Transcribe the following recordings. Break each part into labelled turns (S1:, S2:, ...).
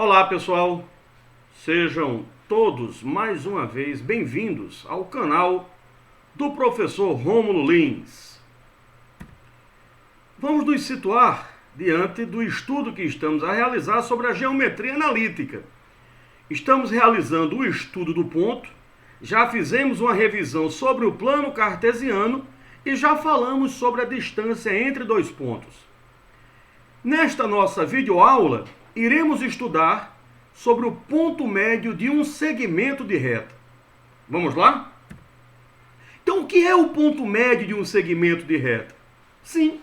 S1: Olá pessoal, sejam todos mais uma vez bem-vindos ao canal do professor Rômulo Lins. Vamos nos situar diante do estudo que estamos a realizar sobre a geometria analítica. Estamos realizando o estudo do ponto, já fizemos uma revisão sobre o plano cartesiano e já falamos sobre a distância entre dois pontos. Nesta nossa videoaula, iremos estudar sobre o ponto médio de um segmento de reta. Vamos lá? Então, o que é o ponto médio de um segmento de reta? Sim,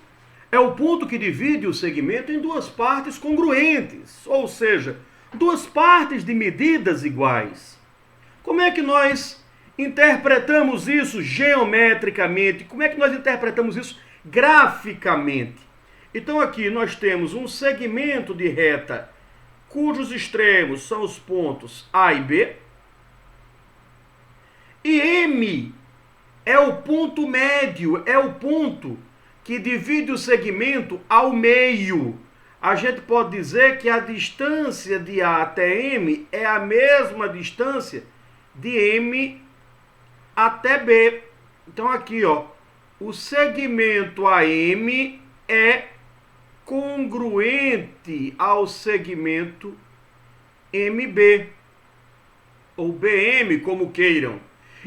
S1: é o ponto que divide o segmento em duas partes congruentes, ou seja, duas partes de medidas iguais. Como é que nós interpretamos isso geometricamente? Como é que nós interpretamos isso graficamente? Então aqui nós temos um segmento de reta cujos extremos são os pontos A e B. E M é o ponto médio, é o ponto que divide o segmento ao meio. A gente pode dizer que a distância de A até M é a mesma distância de M até B. Então aqui, ó, o segmento AM é congruente ao segmento MB, ou BM, como queiram.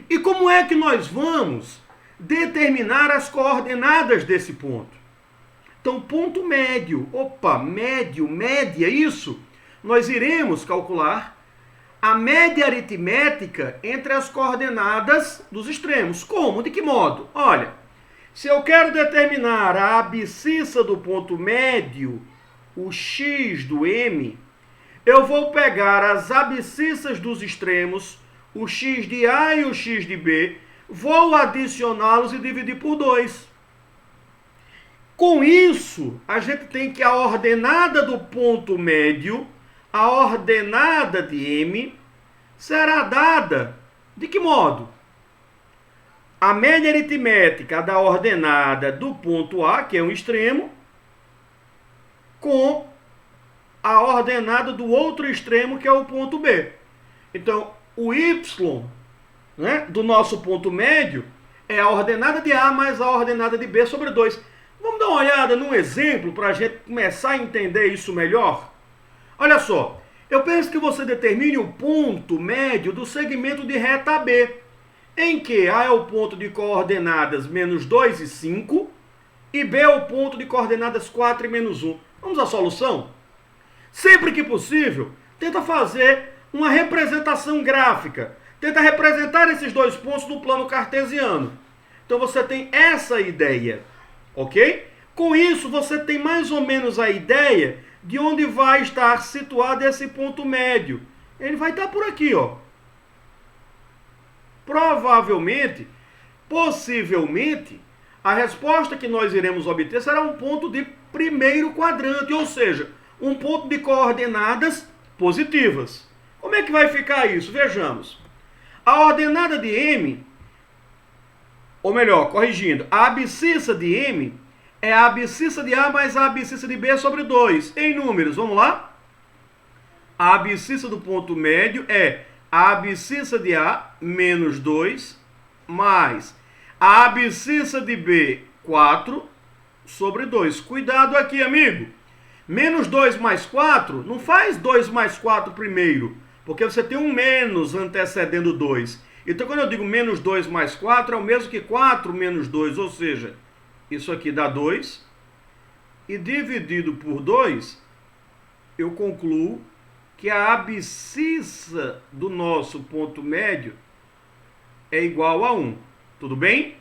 S1: E como é que nós vamos determinar as coordenadas desse ponto? Então, ponto médio, média, isso, nós iremos calcular a média aritmética entre as coordenadas dos extremos. Como? De que modo? Olha, se eu quero determinar a abscissa do ponto médio, o x do M, eu vou pegar as abscissas dos extremos, o x de A e o x de B, vou adicioná-los e dividir por 2. Com isso, a gente tem que a ordenada do ponto médio, a ordenada de M, será dada de que modo? A média aritmética da ordenada do ponto A, que é um extremo, com a ordenada do outro extremo, que é o ponto B. Então, o y, né, do nosso ponto médio é a ordenada de A mais a ordenada de B sobre 2. Vamos dar uma olhada num exemplo para a gente começar a entender isso melhor? Olha só, eu penso que você determine o ponto médio do segmento de reta AB, em que A é o ponto de coordenadas menos 2 e 5, e B é o ponto de coordenadas 4 e menos 1. Vamos à solução? Sempre que possível, tenta fazer uma representação gráfica. Tenta representar esses dois pontos no plano cartesiano. Então você tem essa ideia, ok? Com isso, você tem mais ou menos a ideia de onde vai estar situado esse ponto médio. Ele vai estar por aqui, ó. Provavelmente, possivelmente, a resposta que nós iremos obter será um ponto de primeiro quadrante, ou seja, um ponto de coordenadas positivas. Como é que vai ficar isso? Vejamos. A ordenada de M, ou melhor, corrigindo, a abscissa de M é a abscissa de A mais a abscissa de B sobre 2. Em números, vamos lá? A abscissa do ponto médio é a abscissa de A, menos 2, mais a abscissa de B, 4, sobre 2. Cuidado aqui, amigo. Menos 2 mais 4, não faz 2 mais 4 primeiro, porque você tem um menos antecedendo 2. Então, quando eu digo menos 2 mais 4, é o mesmo que 4 menos 2, ou seja, isso aqui dá 2. E dividido por 2, eu concluo que a abscissa do nosso ponto médio é igual a 1. Tudo bem?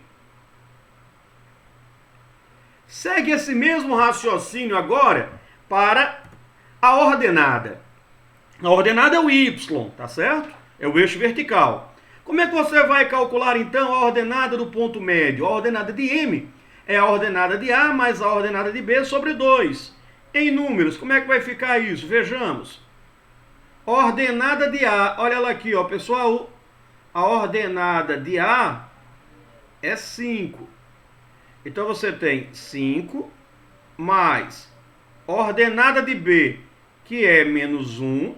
S1: Segue esse mesmo raciocínio agora para a ordenada. A ordenada é o y, tá certo? É o eixo vertical. Como é que você vai calcular, então, a ordenada do ponto médio? A ordenada de M é a ordenada de A mais a ordenada de B sobre 2. Em números, como é que vai ficar isso? Vejamos. Ordenada de A, olha ela aqui, ó, pessoal. A ordenada de A é 5. Então você tem 5 mais ordenada de B, que é menos 1,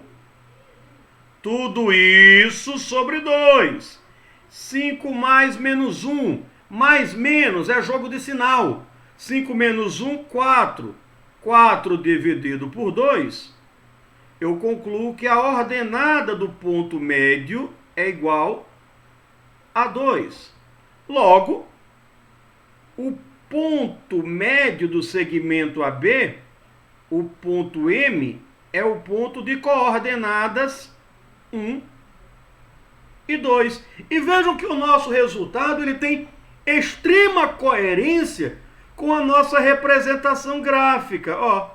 S1: tudo isso sobre 2. 5 mais menos 1, mais menos é jogo de sinal. 5 menos 1, 4. 4 dividido por 2, eu concluo que a ordenada do ponto médio é igual a 2. Logo, o ponto médio do segmento AB, o ponto M, é o ponto de coordenadas 1 e 2. E vejam que o nosso resultado ele tem extrema coerência com a nossa representação gráfica. Ó,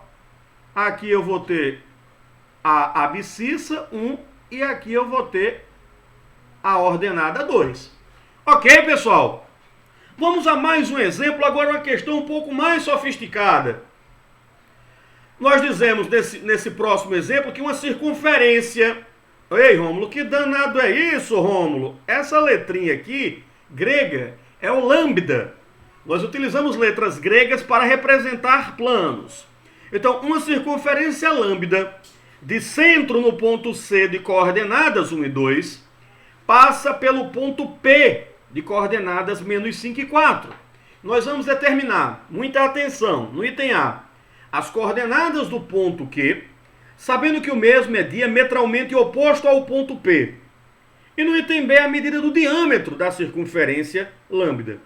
S1: aqui eu vou ter a abscissa 1 e aqui eu vou ter a ordenada 2. Ok, pessoal? Vamos a mais um exemplo, agora uma questão um pouco mais sofisticada. Nós dizemos nesse próximo exemplo que uma circunferência... Ei, Rômulo, que danado é isso, Rômulo? Essa letrinha aqui, grega, é o lambda. Nós utilizamos letras gregas para representar planos. Então, uma circunferência lambda de centro no ponto C de coordenadas 1 e 2 passa pelo ponto P de coordenadas menos 5 e 4. Nós vamos determinar, muita atenção, no item A, as coordenadas do ponto Q, sabendo que o mesmo é diametralmente oposto ao ponto P. E no item B, a medida do diâmetro da circunferência lambda.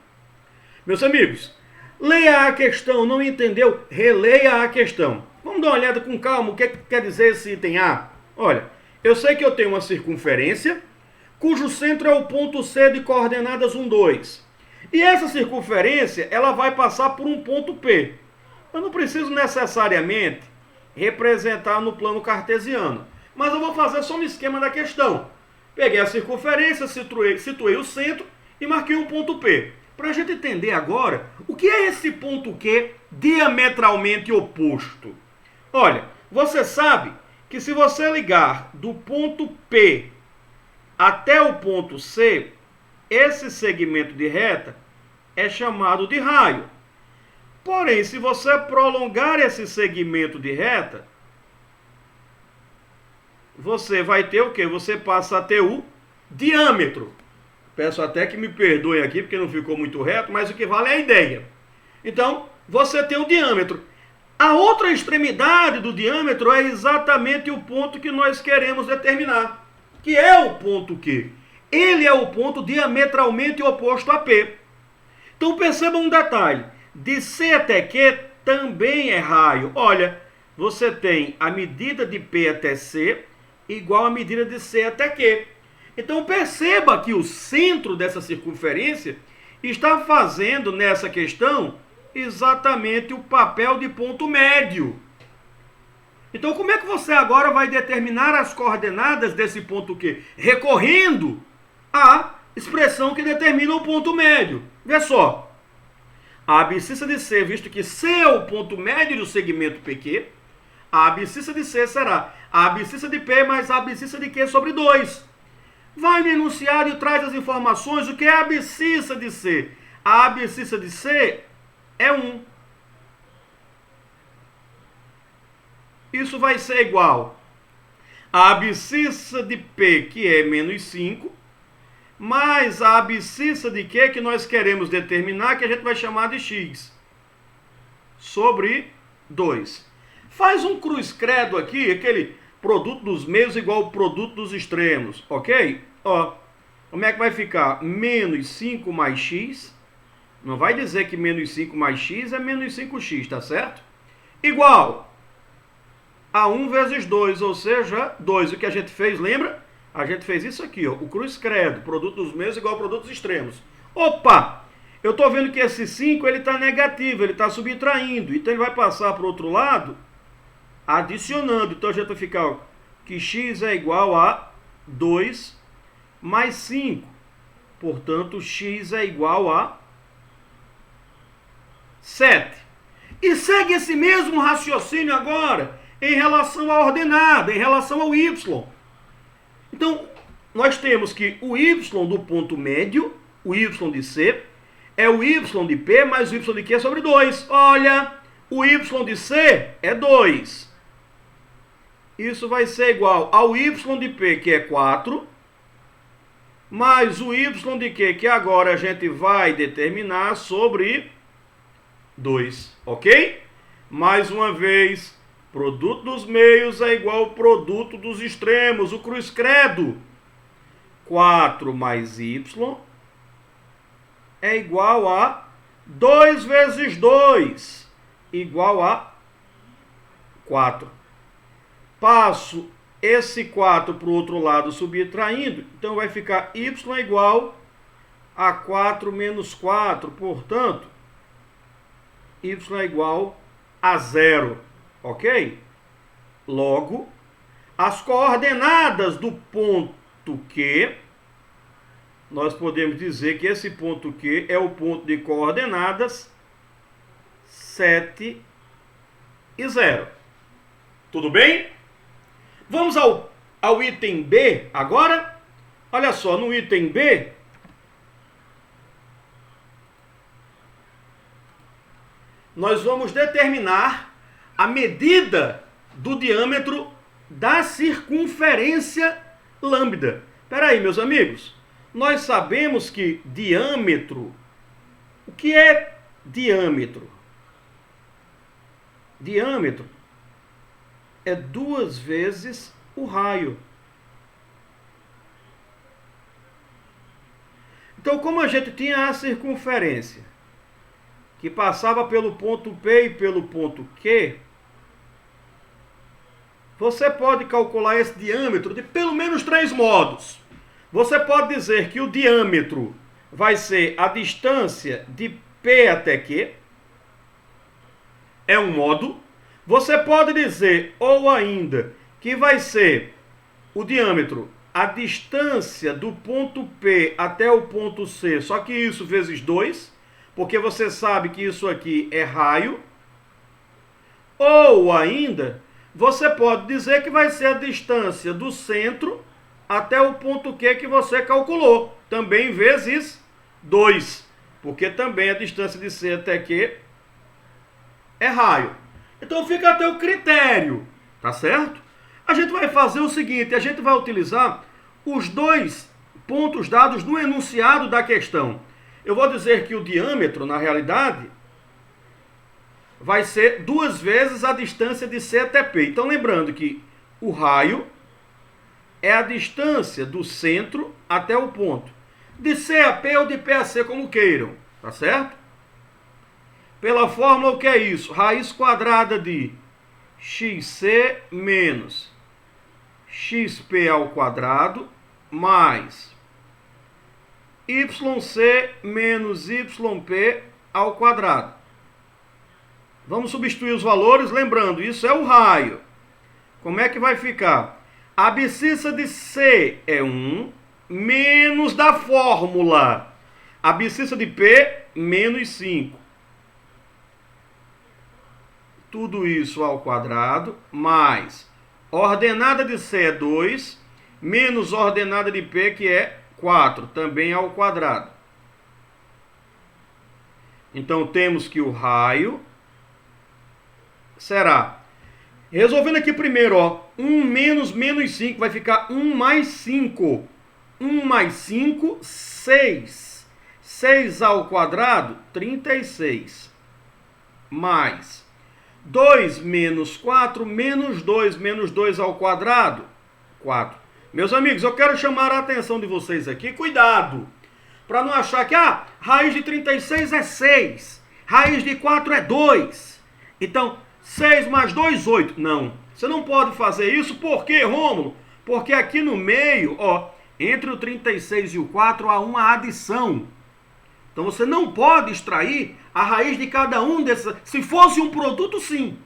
S1: Meus amigos, leia a questão, não entendeu? Releia a questão. Vamos dar uma olhada com calma, o que quer dizer esse item A? Olha, eu sei que eu tenho uma circunferência, cujo centro é o ponto C de coordenadas 1, 2. E essa circunferência, ela vai passar por um ponto P. Eu não preciso necessariamente representar no plano cartesiano, mas eu vou fazer só um esquema da questão. Peguei a circunferência, situei o centro e marquei um ponto P. Para a gente entender agora, o que é esse ponto Q diametralmente oposto? Olha, você sabe que se você ligar do ponto P até o ponto C, esse segmento de reta é chamado de raio. Porém, se você prolongar esse segmento de reta, você vai ter o quê? Você passa a ter o diâmetro. Peço até que me perdoem aqui, porque não ficou muito reto, mas o que vale é a ideia. Então, você tem o diâmetro. A outra extremidade do diâmetro é exatamente o ponto que nós queremos determinar, que é o ponto Q. Ele é o ponto diametralmente oposto a P. Então, perceba um detalhe. De C até Q também é raio. Olha, você tem a medida de P até C igual a medida de C até Q. Então perceba que o centro dessa circunferência está fazendo nessa questão exatamente o papel de ponto médio. Então como é que você agora vai determinar as coordenadas desse ponto Q? Recorrendo à expressão que determina o ponto médio. Vê só. A abscissa de C, visto que C é o ponto médio do segmento PQ, a abscissa de C será a abscissa de P mais a abscissa de Q sobre 2. Vai no enunciado e traz as informações. O que é a abscissa de C? A abscissa de C é 1. Isso vai ser igual a abscissa de P, que é menos 5, mais a abscissa de Q, que nós queremos determinar, que a gente vai chamar de x, sobre 2. Faz um cruz-credo aqui, aquele produto dos meios igual ao produto dos extremos, ok? Ó, como é que vai ficar? Menos 5 mais x, não vai dizer que menos 5 mais x é menos 5x, tá certo? Igual a 1 vezes 2, ou seja, 2. O que a gente fez, lembra? A gente fez isso aqui, ó, o cruz-credo, produto dos meios igual ao produto dos extremos. Opa! Eu estou vendo que esse 5 ele está negativo, ele está subtraindo, então ele vai passar para o outro lado adicionando. Então a gente vai ficar, ó, que x é igual a 2 mais 5. Portanto, x é igual a 7. E segue esse mesmo raciocínio agora em relação à ordenada, em relação ao y. Então, nós temos que o y do ponto médio, o y de C, é o y de P mais o y de Q sobre 2. Olha, o y de C é 2. isso vai ser igual ao y de P, que é 4, mais o y de Q, que agora a gente vai determinar sobre 2, ok? Mais uma vez, produto dos meios é igual ao produto dos extremos, o cruz credo. 4 mais y é igual a 2 vezes 2, igual a 4. Passo esse 4 para o outro lado subtraindo, então vai ficar y igual a 4 menos 4, portanto, y é igual a 0, ok? Logo, as coordenadas do ponto Q, nós podemos dizer que esse ponto Q é o ponto de coordenadas 7 e 0. Tudo bem? Vamos ao item B agora. Olha só, no item B, nós vamos determinar a medida do diâmetro da circunferência lambda. Espera aí, meus amigos. Nós sabemos que diâmetro... O que é diâmetro? Diâmetro é 2 vezes o raio. Então, como a gente tinha a circunferência, que passava pelo ponto P e pelo ponto Q, você pode calcular esse diâmetro de pelo menos 3 modos. Você pode dizer que o diâmetro vai ser a distância de P até Q, é um modo. Você pode dizer, ou ainda, que vai ser o diâmetro, a distância do ponto P até o ponto C, só que isso vezes 2, porque você sabe que isso aqui é raio. Ou ainda, você pode dizer que vai ser a distância do centro até o ponto Q que você calculou, também vezes 2, porque também a distância de C até Q é raio. Então fica a teu critério, tá certo? A gente vai fazer o seguinte, a gente vai utilizar os 2 pontos dados no enunciado da questão. Eu vou dizer que o diâmetro, na realidade, vai ser 2 vezes a distância de C até P. Então lembrando que o raio é a distância do centro até o ponto. De C a P ou de P a C, como queiram, tá certo? Pela fórmula, o que é isso? Raiz quadrada de xc menos xp ao quadrado mais yc menos yp ao quadrado. Vamos substituir os valores, lembrando, isso é o raio. Como é que vai ficar? A abscissa de C é 1, menos da fórmula. A abscissa de P, menos 5. Tudo isso ao quadrado, mais ordenada de C é 2, menos ordenada de P, que é 4, também ao quadrado. Então, temos que o raio será, resolvendo aqui primeiro, ó, 1 menos menos 5, vai ficar 1 mais 5. 1 mais 5, 6. 6 ao quadrado, 36. Mais 2 menos 4, menos 2 ao quadrado, 4. Meus amigos, eu quero chamar a atenção de vocês aqui, cuidado, para não achar que, raiz de 36 é 6, raiz de 4 é 2, então 6 mais 2, 8. Não, você não pode fazer isso, por quê, Rômulo? Porque aqui no meio, ó, entre o 36 e o 4 há uma adição. Então você não pode extrair a raiz de cada um desses. Se fosse um produto, sim.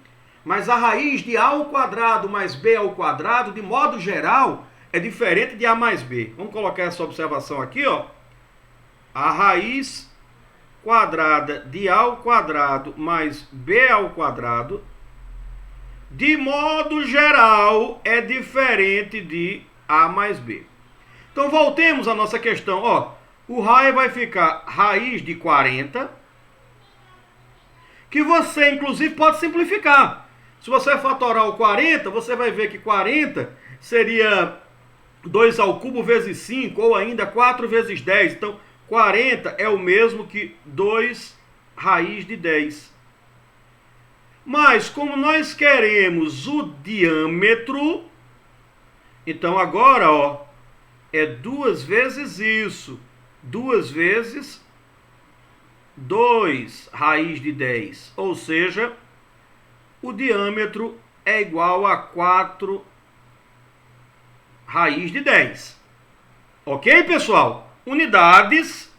S1: Mas a raiz de A ao quadrado mais B ao quadrado, de modo geral, é diferente de A mais B. Vamos colocar essa observação aqui, ó. A raiz quadrada de A ao quadrado mais B ao quadrado, de modo geral, é diferente de A mais B. Então voltemos à nossa questão, ó. O raio vai ficar raiz de 40, que você, inclusive, pode simplificar. Se você fatorar o 40, você vai ver que 40 seria 2 ao cubo vezes 5, ou ainda 4 vezes 10. Então, 40 é o mesmo que 2 raiz de 10. Mas, como nós queremos o diâmetro, então agora, ó, é 2 vezes isso. 2 vezes 2 raiz de 10. Ou seja, o diâmetro é igual a 4 raiz de 10. Ok, pessoal? Unidades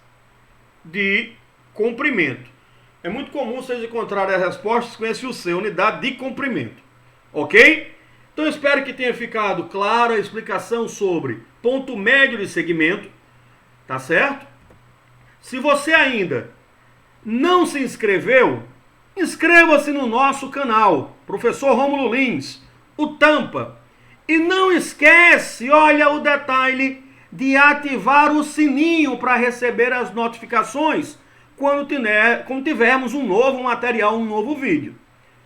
S1: de comprimento. É muito comum vocês encontrarem as respostas com esse UC, unidade de comprimento. Ok? Então eu espero que tenha ficado clara a explicação sobre ponto médio de segmento. Tá certo? Se você ainda não se inscreveu, inscreva-se no nosso canal, Professor Rômulo Lins, o Tampa. E não esquece, olha o detalhe, de ativar o sininho para receber as notificações quando tivermos um novo material, um novo vídeo.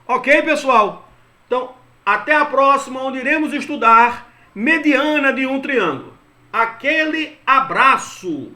S1: Ok, pessoal? Então, até a próxima, onde iremos estudar mediana de um triângulo. Aquele abraço!